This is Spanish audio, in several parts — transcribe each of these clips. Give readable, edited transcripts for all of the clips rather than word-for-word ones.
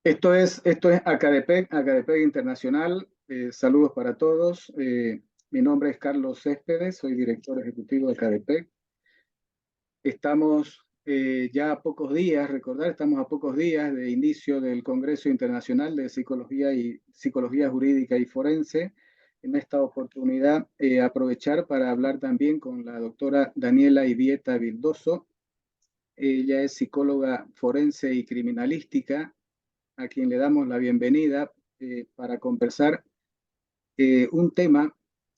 Esto es Acadepec, Acadepec Internacional. Saludos para todos. Mi nombre es Carlos Céspedes, soy director ejecutivo de Acadepec. Estamos ya a pocos días, recordar, estamos a pocos días de inicio del Congreso Internacional de Psicología Jurídica y Forense. En esta oportunidad, aprovechar para hablar también con la doctora Daniela Ibieta Vildoso. Ella es psicóloga forense y criminalística, a quien le damos la bienvenida para conversar un tema.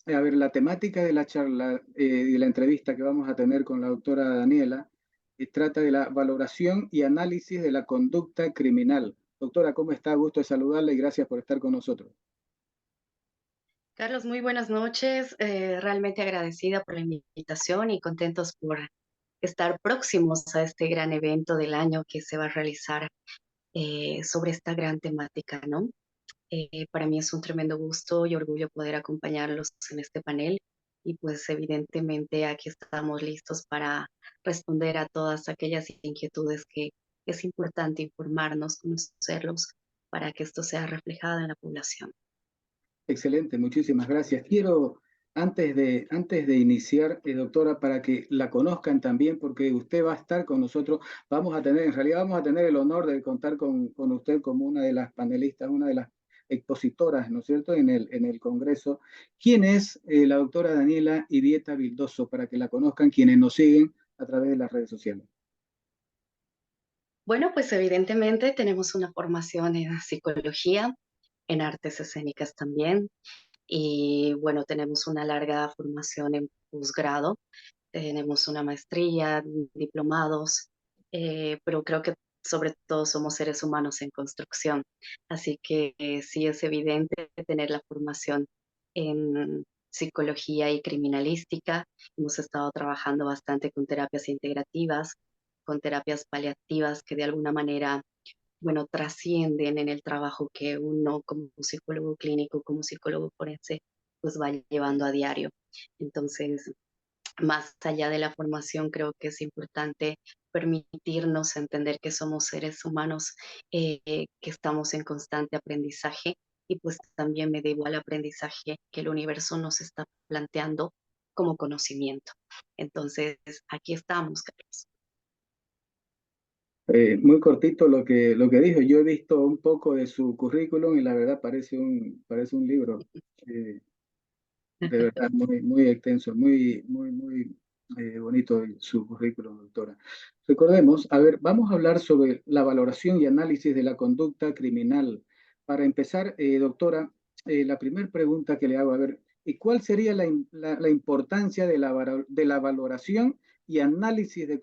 A ver, la temática de la charla y de la entrevista que vamos a tener con la doctora Daniela trata de la valoración y análisis de la conducta criminal. Doctora, ¿cómo está? Gusto de saludarla y gracias por estar con nosotros. Carlos, muy buenas noches. Realmente agradecida por la invitación y contentos por estar próximos a este gran evento del año que se va a realizar sobre esta gran temática, ¿no? Para mí es un tremendo gusto y orgullo poder acompañarlos en este panel y pues evidentemente aquí estamos listos para responder a todas aquellas inquietudes que es importante informarnos, conocerlos para que esto sea reflejado en la población. Excelente, muchísimas gracias. Quiero, antes de iniciar, doctora, para que la conozcan también, porque usted va a estar con nosotros, en realidad vamos a tener el honor de contar con usted como una de las panelistas, una de las expositoras, ¿no es cierto?, en el Congreso. ¿Quién es la doctora Daniela Ibieta Vildoso? Para que la conozcan quienes nos siguen a través de las redes sociales. Bueno, pues evidentemente tenemos una formación en psicología, en artes escénicas también, y bueno, tenemos una larga formación en posgrado, tenemos una maestría, diplomados, pero creo que sobre todo somos seres humanos en construcción, así que sí es evidente tener la formación en psicología y criminalística. Hemos estado trabajando bastante con terapias integrativas, con terapias paliativas que de alguna manera, bueno, trascienden en el trabajo que uno como psicólogo clínico, como psicólogo forense, pues va llevando a diario. Entonces, más allá de la formación, creo que es importante permitirnos entender que somos seres humanos, que estamos en constante aprendizaje y pues también me debo al aprendizaje que el universo nos está planteando como conocimiento. Entonces, aquí estamos, Carlos. Muy cortito lo que dijo. Yo he visto un poco de su currículum y la verdad parece un libro. Eh, De verdad, muy, muy extenso, muy, muy, muy bonito su currículum, doctora. Recordemos, a ver, vamos a hablar sobre la valoración y análisis de la conducta criminal. Para empezar, doctora, la primera pregunta que le hago, a ver, ¿y cuál sería la importancia de la valoración y análisis de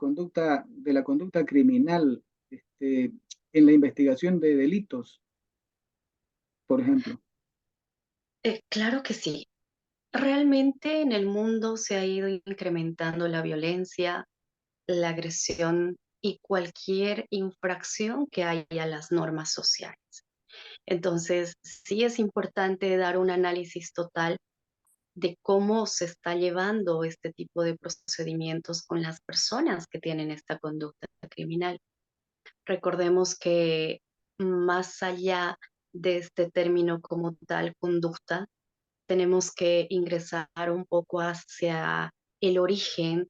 la conducta criminal, en la investigación de delitos, por ejemplo? Claro que sí. Realmente en el mundo se ha ido incrementando la violencia, la agresión y cualquier infracción que haya a las normas sociales. Entonces, sí es importante dar un análisis total de cómo se está llevando este tipo de procedimientos con las personas que tienen esta conducta criminal. Recordemos que más allá de este término como tal, conducta, tenemos que ingresar un poco hacia el origen,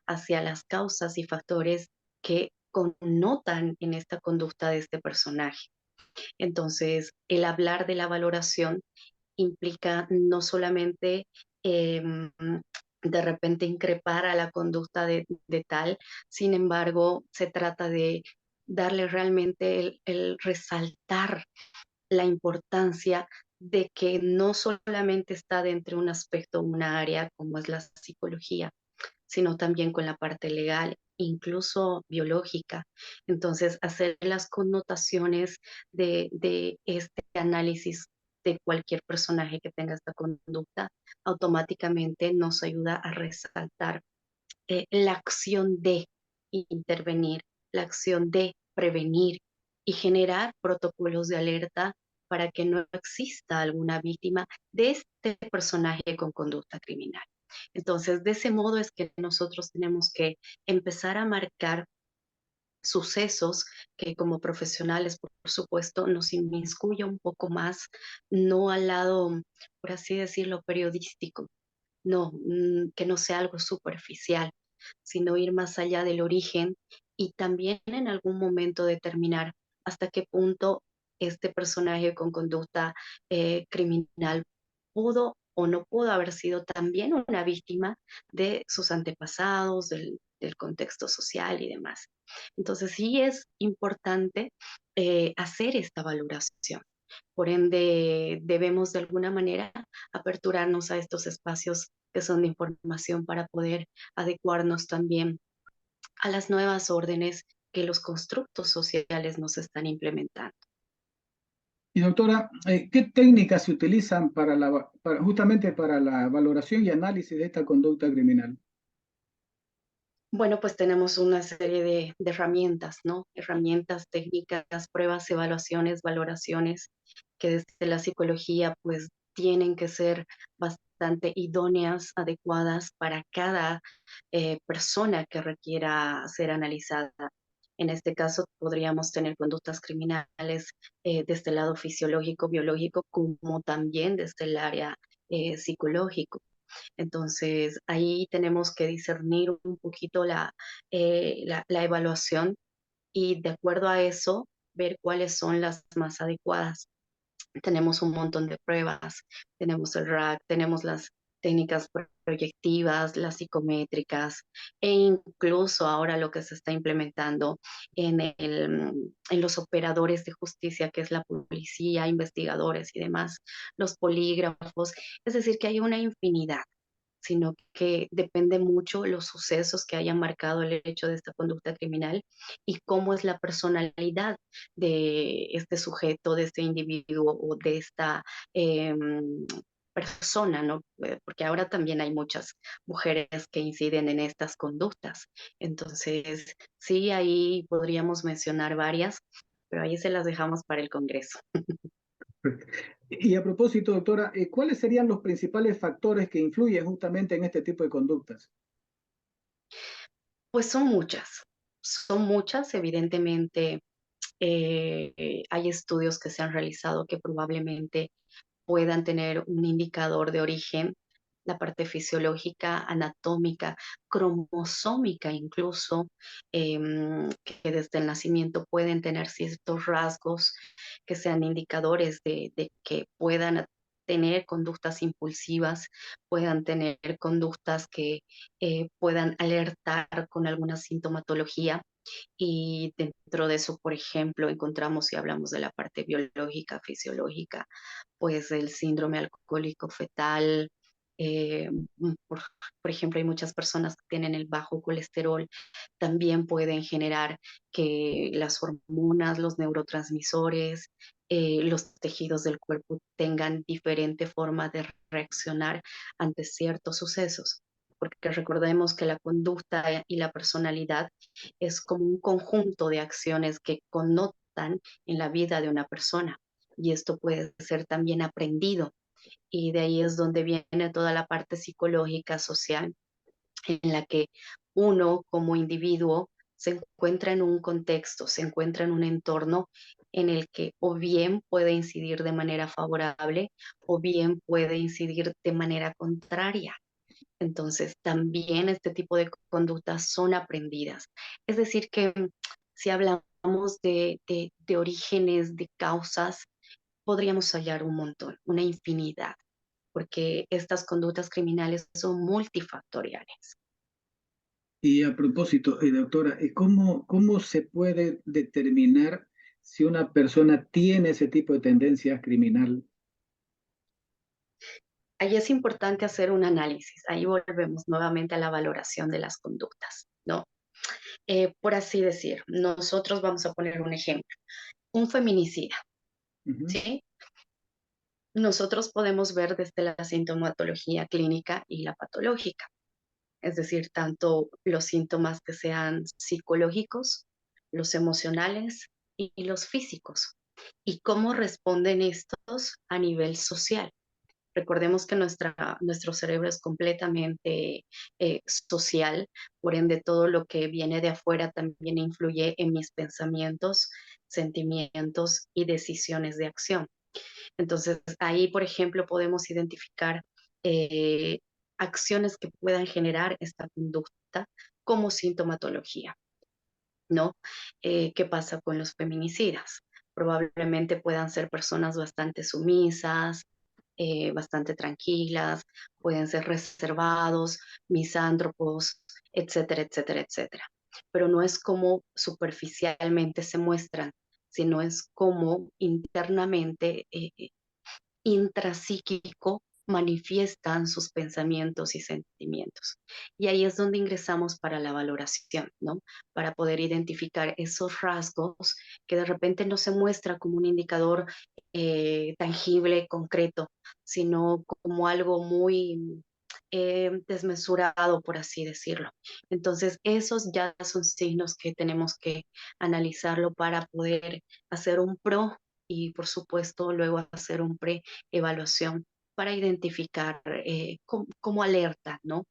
hacia las causas y factores que connotan en esta conducta de este personaje. Entonces, el hablar de la valoración implica no solamente de repente increpar a la conducta de tal, sin embargo, se trata de darle realmente el resaltar la importancia de que no solamente está dentro de un aspecto, una área como es la psicología, sino también con la parte legal, incluso biológica. Entonces, hacer las connotaciones de este análisis de cualquier personaje que tenga esta conducta, automáticamente nos ayuda a resaltar la acción de intervenir, la acción de prevenir y generar protocolos de alerta para que no exista alguna víctima de este personaje con conducta criminal. Entonces, de ese modo es que nosotros tenemos que empezar a marcar sucesos que como profesionales, por supuesto, nos inmiscuya un poco más, no al lado, por así decirlo, periodístico, no, que no sea algo superficial, sino ir más allá del origen y también en algún momento determinar hasta qué punto este personaje con conducta criminal pudo o no pudo haber sido también una víctima de sus antepasados, del contexto social y demás. Entonces sí es importante hacer esta valoración. Por ende, debemos de alguna manera aperturarnos a estos espacios que son de información para poder adecuarnos también a las nuevas órdenes que los constructos sociales nos están implementando. Y doctora, ¿qué técnicas se utilizan justamente para la valoración y análisis de esta conducta criminal? Bueno, pues tenemos una serie de herramientas, ¿no? Herramientas, técnicas, pruebas, evaluaciones, valoraciones, que desde la psicología pues tienen que ser bastante idóneas, adecuadas para cada persona que requiera ser analizada. En este caso podríamos tener conductas criminales desde el lado fisiológico, biológico, como también desde el área psicológico. Entonces, ahí tenemos que discernir un poquito la evaluación y de acuerdo a eso, ver cuáles son las más adecuadas. Tenemos un montón de pruebas, tenemos el RAC, tenemos las técnicas proyectivas, las psicométricas e incluso ahora lo que se está implementando en los operadores de justicia, que es la policía, investigadores y demás, los polígrafos. Es decir, que hay una infinidad, sino que depende mucho los sucesos que hayan marcado el hecho de esta conducta criminal y cómo es la personalidad de este sujeto, de este individuo o de esta persona, ¿no? Porque ahora también hay muchas mujeres que inciden en estas conductas. Entonces, sí, ahí podríamos mencionar varias, pero ahí se las dejamos para el Congreso. Y a propósito, doctora, ¿cuáles serían los principales factores que influyen justamente en este tipo de conductas? Pues son muchas, evidentemente. Hay estudios que se han realizado que probablemente puedan tener un indicador de origen, la parte fisiológica, anatómica, cromosómica incluso, que desde el nacimiento pueden tener ciertos rasgos que sean indicadores de que puedan tener conductas impulsivas, puedan tener conductas que puedan alertar con alguna sintomatología. Y dentro de eso, por ejemplo, encontramos, si hablamos de la parte biológica, fisiológica, pues el síndrome alcohólico fetal. eh, mm, por, por ejemplo, hay muchas personas que tienen el bajo colesterol, también pueden generar que las hormonas, los neurotransmisores, los tejidos del cuerpo tengan diferente forma de reaccionar ante ciertos sucesos. Porque recordemos que la conducta y la personalidad es como un conjunto de acciones que connotan en la vida de una persona. Y esto puede ser también aprendido. Y de ahí es donde viene toda la parte psicológica, social, en la que uno como individuo se encuentra en un contexto, se encuentra en un entorno en el que o bien puede incidir de manera favorable o bien puede incidir de manera contraria. Entonces, también este tipo de conductas son aprendidas. Es decir, que si hablamos de orígenes, de causas, podríamos hallar un montón, una infinidad, porque estas conductas criminales son multifactoriales. Y a propósito, doctora, ¿cómo se puede determinar si una persona tiene ese tipo de tendencia criminal? Ahí es importante hacer un análisis. Ahí volvemos nuevamente a la valoración de las conductas, ¿no? Por así decir, nosotros vamos a poner un ejemplo. Un feminicida, Ujú. ¿sí? Nosotros podemos ver desde la sintomatología clínica y la patológica, es decir, tanto los síntomas que sean psicológicos, los emocionales y los físicos, y cómo responden estos a nivel social. Recordemos que nuestro cerebro es completamente social, por ende todo lo que viene de afuera también influye en mis pensamientos, sentimientos y decisiones de acción. Entonces, ahí, por ejemplo, podemos identificar eh, acciones que puedan generar esta conducta como sintomatología, ¿no? ¿Qué pasa con los feminicidas? Probablemente puedan ser personas bastante sumisas, bastante tranquilas, pueden ser reservados, misántropos, etcétera, etcétera, etcétera. Pero no es como superficialmente se muestran, sino es como internamente intrapsíquico manifiestan sus pensamientos y sentimientos. Y ahí es donde ingresamos para la valoración, ¿no? Para poder identificar esos rasgos que de repente no se muestra como un indicador tangible, concreto, sino como algo muy desmesurado, por así decirlo. Entonces, esos ya son signos que tenemos que analizarlo para poder hacer un pro y, por supuesto, luego hacer un pre evaluación para identificar como alerta, ¿no?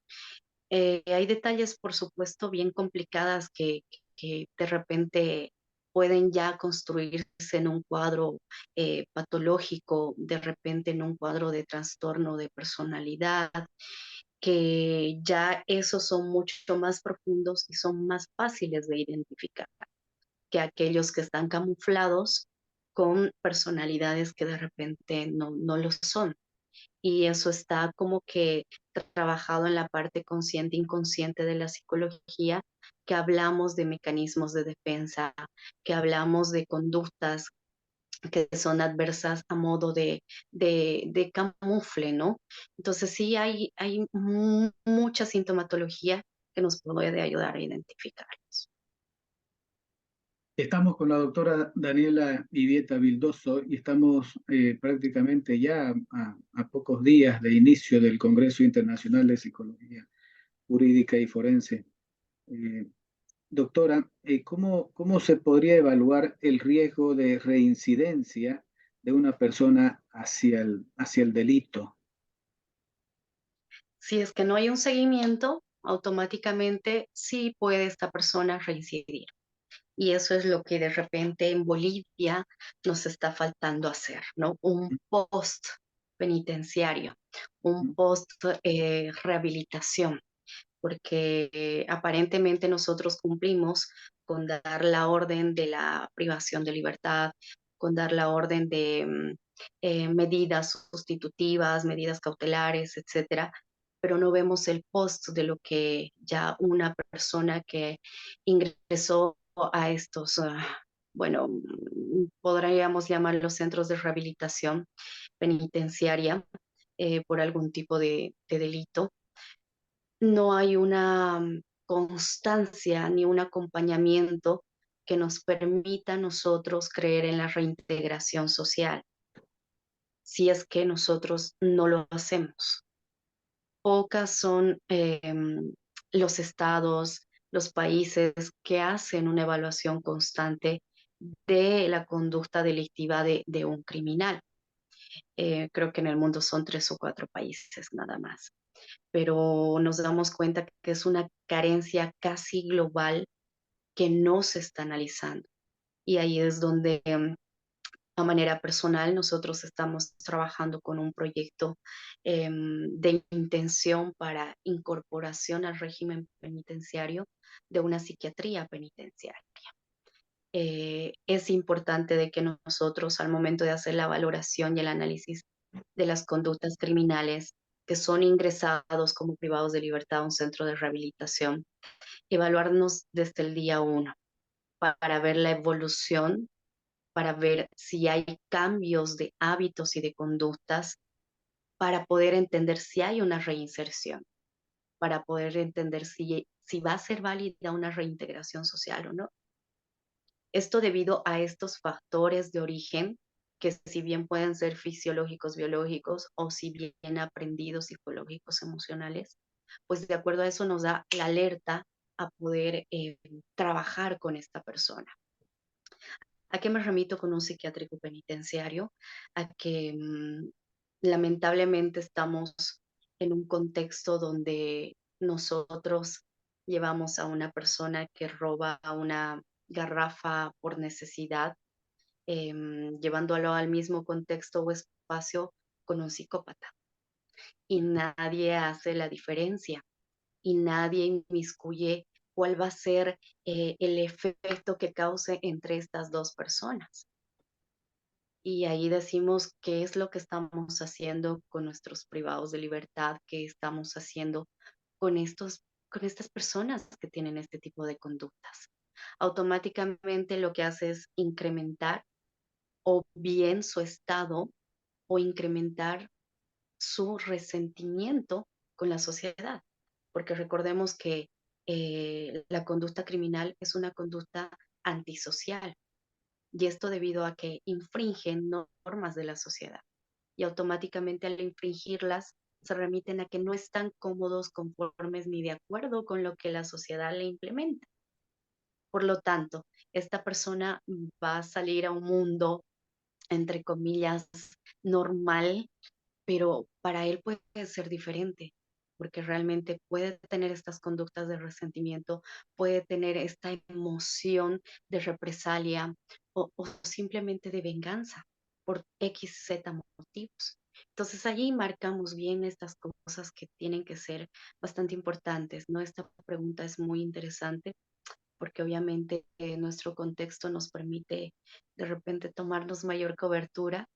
Hay detalles, por supuesto, bien complicadas que de repente pueden ya construirse en un cuadro patológico, de repente en un cuadro de trastorno de personalidad, que ya esos son mucho más profundos y son más fáciles de identificar que aquellos que están camuflados con personalidades que de repente no lo son. Y eso está como que trabajado en la parte consciente e inconsciente de la psicología, que hablamos de mecanismos de defensa, que hablamos de conductas que son adversas a modo de camufle, ¿no? Entonces sí hay mucha sintomatología que nos puede ayudar a identificarlos. Estamos con la doctora Daniela Ivieta Vildoso y estamos prácticamente ya a pocos días de inicio del Congreso Internacional de Psicología Jurídica y Forense. Eh, Doctora, ¿cómo se podría evaluar el riesgo de reincidencia de una persona hacia el delito? Si es que no hay un seguimiento, automáticamente sí puede esta persona reincidir. Y eso es lo que de repente en Bolivia nos está faltando hacer, ¿no? Un post penitenciario, un post rehabilitación, porque aparentemente nosotros cumplimos con dar la orden de la privación de libertad, con dar la orden de medidas sustitutivas, medidas cautelares, etcétera, pero no vemos el post de lo que ya una persona que ingresó a estos, bueno, podríamos llamarlos centros de rehabilitación penitenciaria por algún tipo de delito, no hay una constancia ni un acompañamiento que nos permita a nosotros creer en la reintegración social, si es que nosotros no lo hacemos. Pocas son los estados, los países que hacen una evaluación constante de la conducta delictiva de un criminal. Creo que en el mundo son 3 o 4 países nada más, pero nos damos cuenta que es una carencia casi global que no se está analizando. Y ahí es donde a manera personal nosotros estamos trabajando con un proyecto de intención para incorporación al régimen penitenciario de una psiquiatría penitenciaria. Es importante de que nosotros al momento de hacer la valoración y el análisis de las conductas criminales que son ingresados como privados de libertad a un centro de rehabilitación, evaluarnos desde el día uno para ver la evolución, para ver si hay cambios de hábitos y de conductas, para poder entender si hay una reinserción, para poder entender si va a ser válida una reintegración social o no. Esto debido a estos factores de origen que si bien pueden ser fisiológicos, biológicos o si bien aprendidos, psicológicos, emocionales, pues de acuerdo a eso nos da la alerta a poder trabajar con esta persona. ¿A qué me remito con un psiquiátrico penitenciario? A que Lamentablemente estamos en un contexto donde nosotros llevamos a una persona que roba una garrafa por necesidad, llevándolo al mismo contexto o espacio con un psicópata. Y nadie hace la diferencia y nadie inmiscuye cuál va a ser el efecto que cause entre estas dos personas. Y ahí decimos qué es lo que estamos haciendo con nuestros privados de libertad, qué estamos haciendo con con estas personas que tienen este tipo de conductas. Automáticamente lo que hace es incrementar o bien su estado o incrementar su resentimiento con la sociedad, porque recordemos que la conducta criminal es una conducta antisocial y esto debido a que infringen normas de la sociedad y automáticamente al infringirlas se remiten a que no están cómodos, conformes ni de acuerdo con lo que la sociedad le implementa. Por lo tanto, esta persona va a salir a un mundo, entre comillas, normal, pero para él puede ser diferente, porque realmente puede tener estas conductas de resentimiento, puede tener esta emoción de represalia o simplemente de venganza por X, Z motivos. Entonces allí marcamos bien estas cosas que tienen que ser bastante importantes, ¿no? Esta pregunta es muy interesante porque obviamente nuestro contexto nos permite de repente tomarnos mayor cobertura,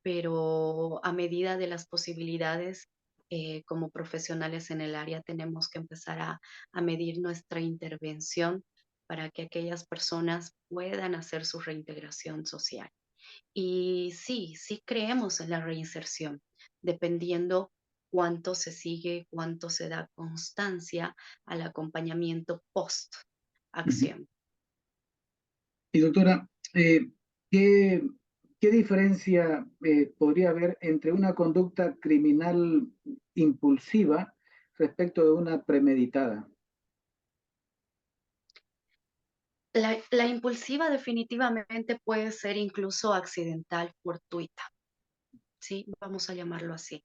pero a medida de las posibilidades, como profesionales en el área, tenemos que empezar a medir nuestra intervención para que aquellas personas puedan hacer su reintegración social. Y sí, sí creemos en la reinserción, dependiendo cuánto se sigue, cuánto se da constancia al acompañamiento post Ujú. acción. Y doctora, ¿qué, qué diferencia podría haber entre una conducta criminal impulsiva respecto de una premeditada? La impulsiva definitivamente puede ser incluso accidental, fortuita, ¿sí? Vamos a llamarlo así.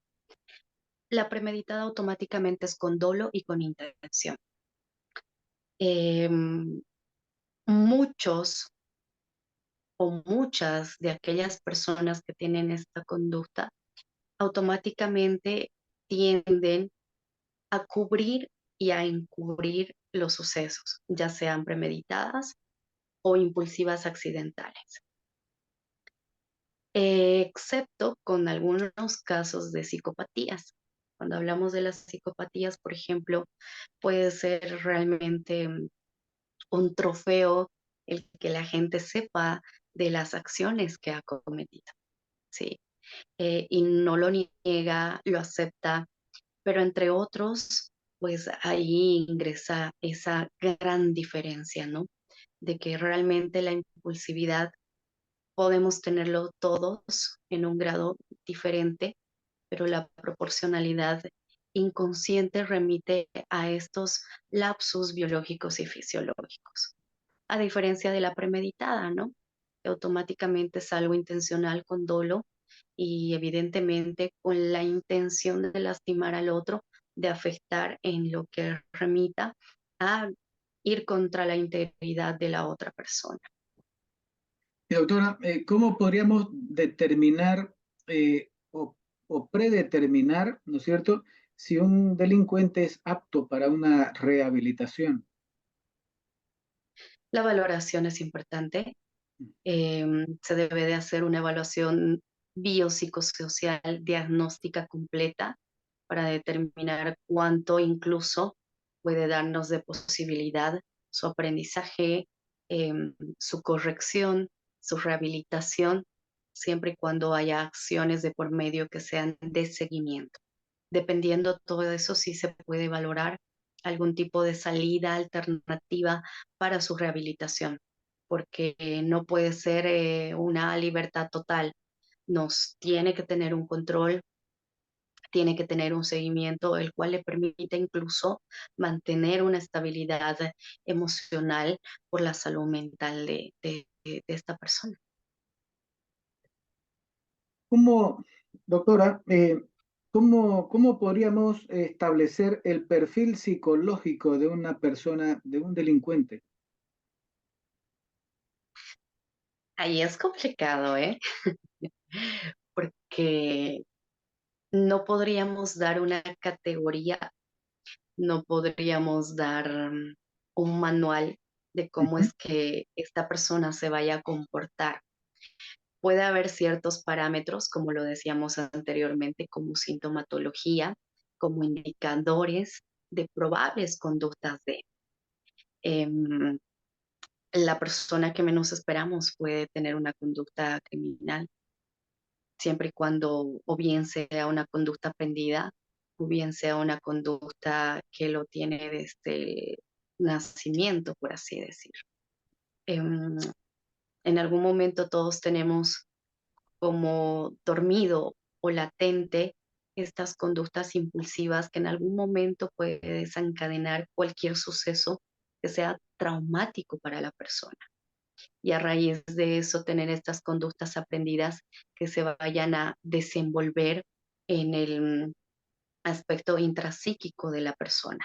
La premeditada automáticamente es con dolo y con intención. Em, Muchos o muchas de aquellas personas que tienen esta conducta automáticamente tienden a cubrir y a encubrir los sucesos, ya sean premeditadas o impulsivas accidentales. Excepto con algunos casos de psicopatías. Cuando hablamos de las psicopatías, por ejemplo, puede ser realmente un trofeo el que la gente sepa de las acciones que ha cometido, ¿sí? Y no lo niega, lo acepta, pero entre otros, pues ahí ingresa esa gran diferencia, ¿no? De que realmente la impulsividad podemos tenerlo todos en un grado diferente, pero la proporcionalidad inconsciente remite a estos lapsus biológicos y fisiológicos, a diferencia de la premeditada, ¿no? Que automáticamente es algo intencional con dolo y evidentemente con la intención de lastimar al otro, de afectar en lo que remita a ir contra la integridad de la otra persona. Y doctora, ¿cómo podríamos determinar o predeterminar, ¿no es cierto?, si un delincuente es apto para una rehabilitación. La valoración es importante. Se debe de hacer una evaluación biopsicosocial diagnóstica completa para determinar cuánto incluso puede darnos de posibilidad su aprendizaje, su corrección, su rehabilitación, siempre y cuando haya acciones de por medio que sean de seguimiento. Dependiendo todo eso, sí se puede valorar algún tipo de salida alternativa para su rehabilitación, porque no puede ser una libertad total. Nos tiene que tener un control, tiene que tener un seguimiento, el cual le permite incluso mantener una estabilidad emocional por la salud mental de esta persona. ¿Cómo, Doctora, ¿cómo podríamos establecer el perfil psicológico de una persona, de un delincuente? Ahí es complicado, ¿eh? Porque no podríamos dar una categoría, no podríamos dar un manual de cómo Ujú. es que esta persona se vaya a comportar. Puede haber ciertos parámetros, como lo decíamos anteriormente, como sintomatología, como indicadores de probables conductas de em, la persona que menos esperamos puede tener una conducta criminal, siempre y cuando o bien sea una conducta aprendida, o bien sea una conducta que lo tiene desde el nacimiento, por así decir. Em, en algún momento todos tenemos como dormido o latente estas conductas impulsivas que en algún momento puede desencadenar cualquier suceso que sea traumático para la persona. Y a raíz de eso tener estas conductas aprendidas que se vayan a desenvolver en el aspecto intrapsíquico de la persona.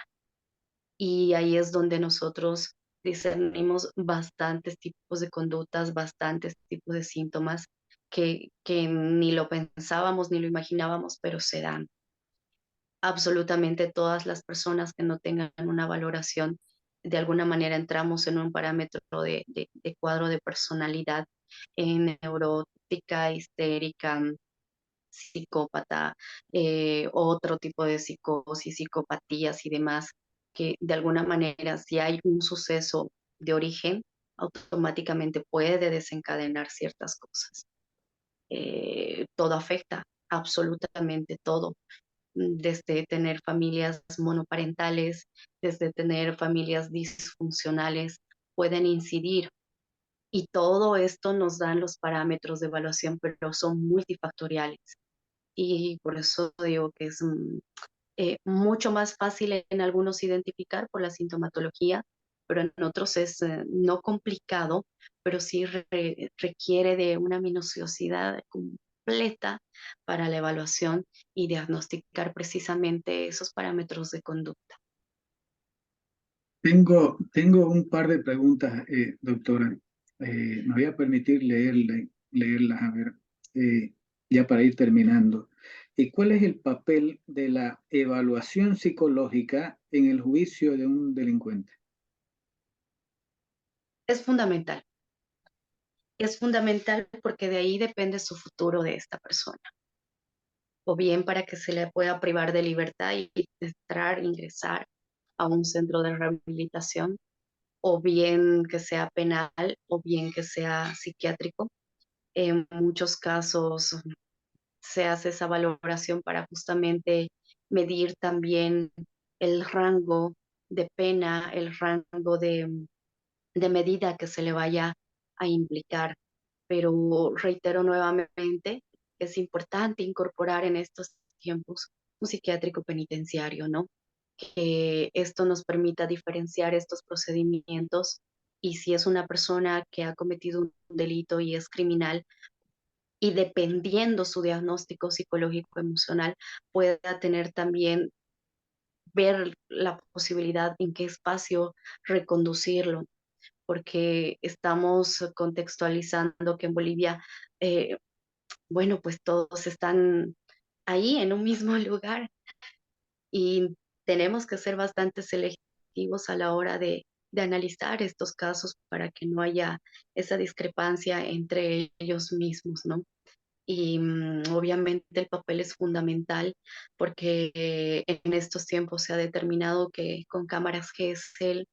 Y ahí es donde nosotros discernimos bastantes tipos de conductas, bastantes tipos de síntomas que ni lo pensábamos ni lo imaginábamos, pero se dan. Absolutamente todas las personas que no tengan una valoración, de alguna manera entramos en un parámetro de cuadro de personalidad neurótica, histérica, psicópata, otro tipo de psicosis, psicopatías y demás, que de alguna manera si hay un suceso de origen, automáticamente puede desencadenar ciertas cosas. Todo afecta, absolutamente todo, desde tener familias monoparentales, desde tener familias disfuncionales, pueden incidir. Y todo esto nos dan los parámetros de evaluación, pero son multifactoriales. Y por eso digo que es mucho más fácil en algunos identificar por la sintomatología, pero en otros es no complicado, pero sí requiere de una minuciosidad completa para la evaluación y diagnosticar precisamente esos parámetros de conducta. Tengo un par de preguntas, doctora. Me voy a permitir leerlas, a ver, eh, ya para ir terminando. ¿Cuál es el papel de la evaluación psicológica en el juicio de un delincuente? Es fundamental. Es fundamental porque de ahí depende su futuro de esta persona. O bien para que se le pueda privar de libertad y entrar, ingresar a un centro de rehabilitación, o bien que sea penal, o bien que sea psiquiátrico. En muchos casos se hace esa valoración para justamente medir también el rango de pena, el rango de medida que se le vaya a implicar. Pero reitero nuevamente que es importante incorporar en estos tiempos un psiquiátrico penitenciario, ¿no? Que esto nos permita diferenciar estos procedimientos y si es una persona que ha cometido un delito y es criminal, y dependiendo su diagnóstico psicológico emocional, pueda tener también ver la posibilidad en qué espacio reconducirlo, porque estamos contextualizando que en Bolivia, eh, bueno, pues todos están ahí en un mismo lugar y tenemos que ser bastante selectivos a la hora de analizar estos casos para que no haya esa discrepancia entre ellos mismos, ¿no? Y obviamente el papel es fundamental porque en estos tiempos se ha determinado que con cámaras GESEL,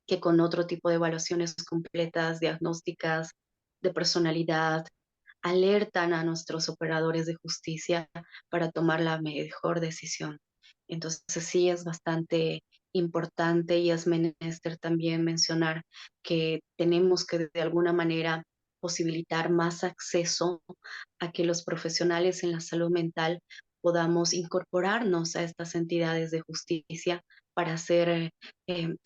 que con otro tipo de evaluaciones completas, diagnósticas, de personalidad, alertan a nuestros operadores de justicia para tomar la mejor decisión. Entonces sí es bastante importante y es menester también mencionar que tenemos que de alguna manera posibilitar más acceso a que los profesionales en la salud mental podamos incorporarnos a estas entidades de justicia para ser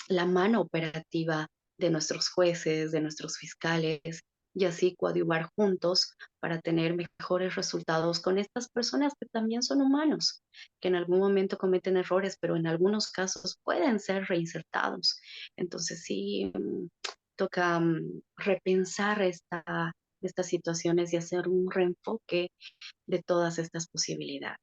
la mano operativa de nuestros jueces, de nuestros fiscales y así coadyuvar juntos para tener mejores resultados con estas personas que también son humanos, que en algún momento cometen errores, pero en algunos casos pueden ser reinsertados. Entonces sí, toca repensar estas situaciones y hacer un reenfoque de todas estas posibilidades.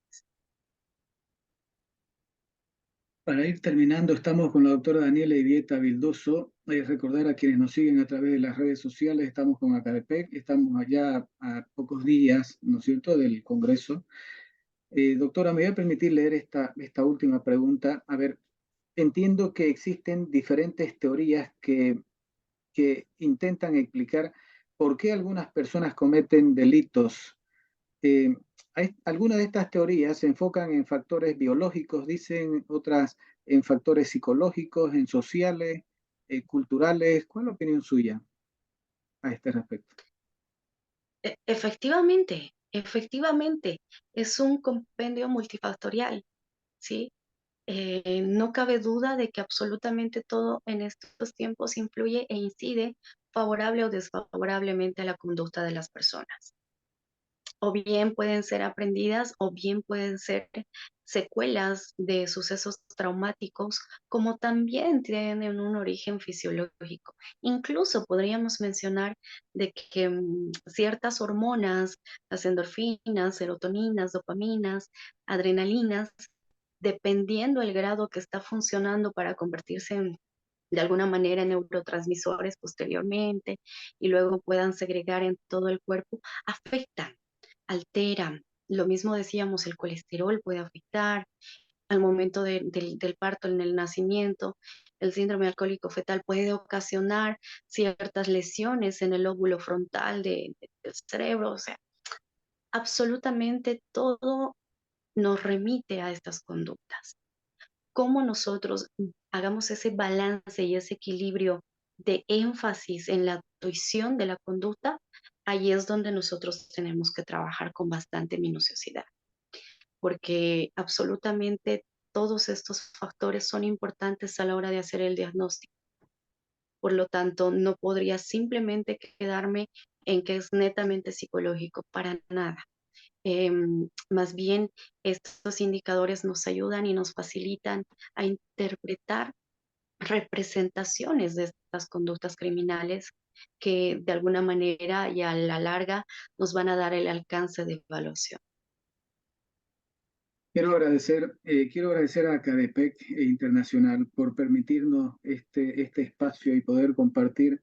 Para ir terminando, estamos con la doctora Daniela Ibieta Vildoso. Recordar a quienes nos siguen a través de las redes sociales, estamos con Acadepec, estamos allá a pocos días, ¿no es cierto?, del Congreso. Doctora, me voy a permitir leer esta última pregunta. A ver, entiendo que existen diferentes teorías que intentan explicar por qué algunas personas cometen delitos. Eh, Algunas de estas teorías se enfocan en factores biológicos, dicen otras en factores psicológicos, en sociales, culturales. ¿Cuál es la opinión suya a este respecto? Efectivamente, es un compendio multifactorial, ¿sí? No cabe duda de que absolutamente todo en estos tiempos influye e incide favorable o desfavorablemente a la conducta de las personas. O bien pueden ser aprendidas o bien pueden ser secuelas de sucesos traumáticos, como también tienen un origen fisiológico. Incluso podríamos mencionar de que ciertas hormonas, las endorfinas, serotoninas, dopaminas, adrenalinas, dependiendo el grado que está funcionando para convertirse de alguna manera en neurotransmisores posteriormente y luego puedan segregar en todo el cuerpo, afectan, alteran. Lo mismo decíamos, el colesterol puede afectar al momento del parto, en el nacimiento. El síndrome alcohólico fetal puede ocasionar ciertas lesiones en el lóbulo frontal del cerebro. O sea, absolutamente todo nos remite a estas conductas. Cómo nosotros hagamos ese balance y ese equilibrio de énfasis en la intuición de la conducta, ahí es donde nosotros tenemos que trabajar con bastante minuciosidad, porque absolutamente todos estos factores son importantes a la hora de hacer el diagnóstico. Por lo tanto, no podría simplemente quedarme en que es netamente psicológico, para nada. Más bien, estos indicadores nos ayudan y nos facilitan a interpretar representaciones de estas conductas criminales que de alguna manera y a la larga nos van a dar el alcance de evaluación. Quiero agradecer a Cadepec Internacional por permitirnos este espacio y poder compartir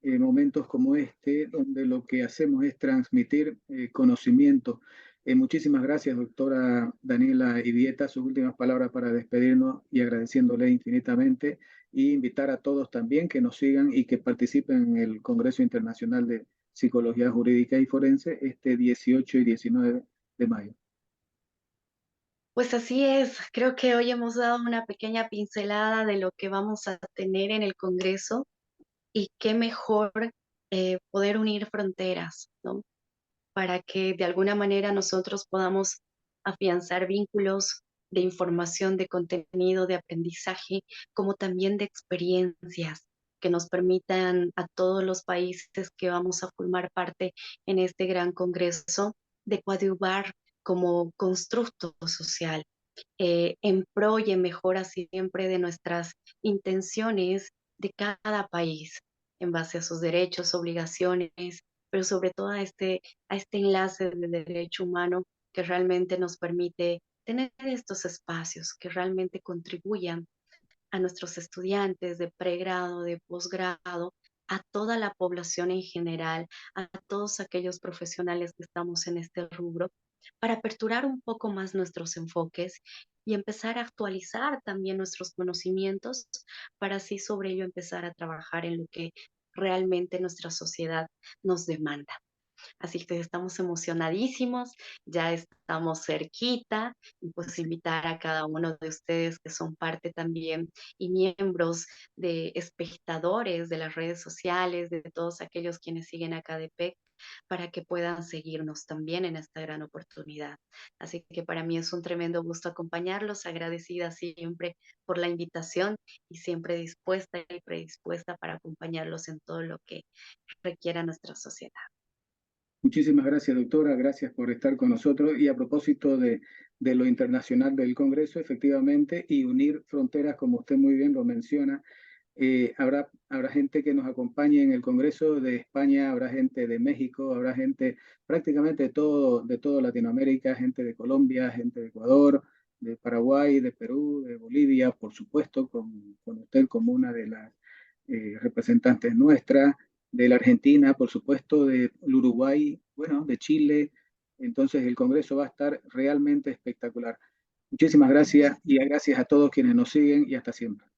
momentos como este, donde lo que hacemos es transmitir conocimiento. Muchísimas gracias, doctora Daniela Ibieta. Sus últimas palabras para despedirnos y agradeciéndole infinitamente y invitar a todos también que nos sigan y que participen en el Congreso Internacional de Psicología Jurídica y Forense este 18 y 19 de mayo. Pues así es, creo que hoy hemos dado una pequeña pincelada de lo que vamos a tener en el Congreso y qué mejor poder unir fronteras, ¿no? Para que de alguna manera nosotros podamos afianzar vínculos de información, de contenido, de aprendizaje, como también de experiencias que nos permitan a todos los países que vamos a formar parte en este gran congreso de coadyuvar como constructo social en pro y en mejora siempre de nuestras intenciones de cada país en base a sus derechos, obligaciones, pero sobre todo a este enlace del derecho humano que realmente nos permite tener estos espacios que realmente contribuyan a nuestros estudiantes de pregrado, de posgrado, a toda la población en general, a todos aquellos profesionales que estamos en este rubro, para aperturar un poco más nuestros enfoques y empezar a actualizar también nuestros conocimientos para así sobre ello empezar a trabajar en lo que realmente nuestra sociedad nos demanda. Así que estamos emocionadísimos, ya estamos cerquita y pues invitar a cada uno de ustedes que son parte también y miembros de espectadores de las redes sociales, de todos aquellos quienes siguen a CADEPEC, para que puedan seguirnos también en esta gran oportunidad. Así que para mí es un tremendo gusto acompañarlos, agradecida siempre por la invitación y siempre dispuesta y predispuesta para acompañarlos en todo lo que requiera nuestra sociedad. Muchísimas gracias, doctora. Gracias por estar con nosotros. Y a propósito de lo internacional del Congreso, efectivamente, y unir fronteras, como usted muy bien lo menciona, habrá gente que nos acompañe en el Congreso de España, habrá gente de México, habrá gente prácticamente de todo Latinoamérica, gente de Colombia, gente de Ecuador, de Paraguay, de Perú, de Bolivia, por supuesto, con usted como una de las representantes nuestras, de la Argentina, por supuesto, del Uruguay, bueno, de Chile. Entonces el Congreso va a estar realmente espectacular. Muchísimas gracias y gracias a todos quienes nos siguen y hasta siempre.